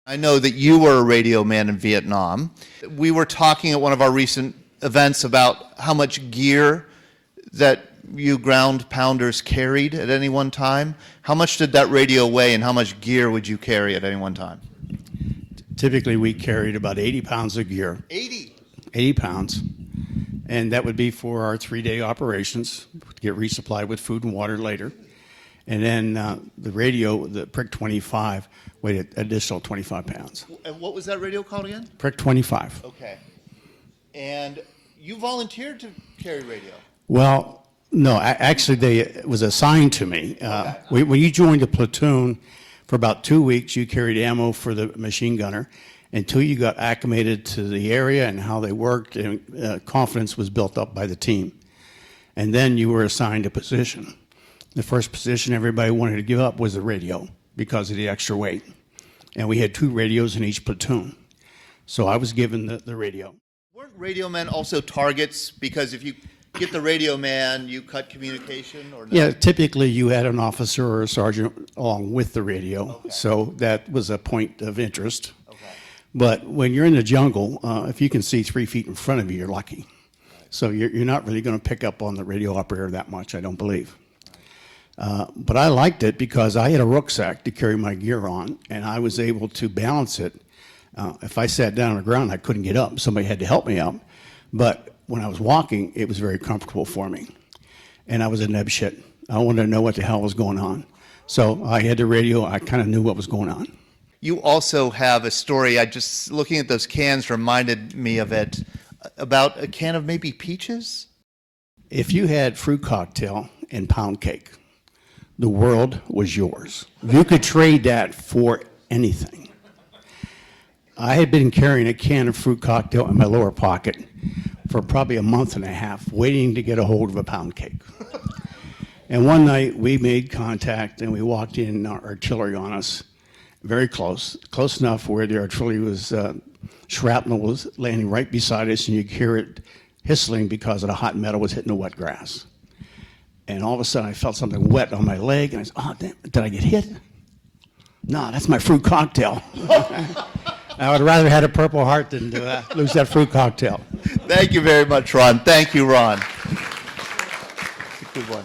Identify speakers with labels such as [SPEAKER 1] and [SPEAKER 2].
[SPEAKER 1] I know that you were a radio man in Vietnam. We were talking at one of our recent events about how much gear that you ground pounders carried at any one time. How much did that radio weigh, and how much gear would you carry at any one time?
[SPEAKER 2] Typically, we carried about 80 pounds of gear. 80 pounds. And that would be for our 3-day operations, to get resupplied with food and water later. And then the radio, the Prick 25, weighed an additional 25 pounds.
[SPEAKER 1] And what was that radio called again?
[SPEAKER 2] Prick 25.
[SPEAKER 1] Okay. And you volunteered to carry radio?
[SPEAKER 2] Well, no, actually, it was assigned to me.
[SPEAKER 1] Okay.
[SPEAKER 2] When you joined the platoon, for about 2 weeks, you carried ammo for the machine gunner until you got acclimated to the area and how they worked, and confidence was built up by the team. And then you were assigned a position. The first position everybody wanted to give up was the radio because of the extra weight. And we had 2 radios in each platoon. So I was given the radio.
[SPEAKER 1] Weren't radio men also targets? Because if you get the radio man, you cut communication? Or no?
[SPEAKER 2] Yeah, typically you had an officer or a sergeant along with the radio.
[SPEAKER 1] Okay.
[SPEAKER 2] So that was a point of interest.
[SPEAKER 1] Okay.
[SPEAKER 2] But when you're in the jungle, if you can see 3 feet in front of you, you're lucky. So you're not really going to pick up on the radio operator that much, I don't believe. But I liked it because I had a rucksack to carry my gear on, and I was able to balance it. If I sat down on the ground, I couldn't get up. Somebody had to help me up. But when I was walking, it was very comfortable for me. And I was a neb shit. I wanted to know what the hell was going on. So I had the radio. I kind of knew what was going on.
[SPEAKER 1] You also have a story, looking at those cans reminded me of it, about a can of maybe peaches?
[SPEAKER 2] If you had fruit cocktail and pound cake, the world was yours. You could trade that for anything. I had been carrying a can of fruit cocktail in my lower pocket for probably a month and a half, waiting to get a hold of a pound cake. And one night we made contact and we walked in, our artillery on us, very close enough where the artillery was, shrapnel was landing right beside us, and you could hear it hissing because of the hot metal was hitting the wet grass. And all of a sudden I felt something wet on my leg, and I said, oh, damn, did I get hit? No, that's my fruit cocktail. I would rather had a Purple Heart than to lose that fruit cocktail.
[SPEAKER 1] Thank you very much, Ron. Thank you, Ron. Good one.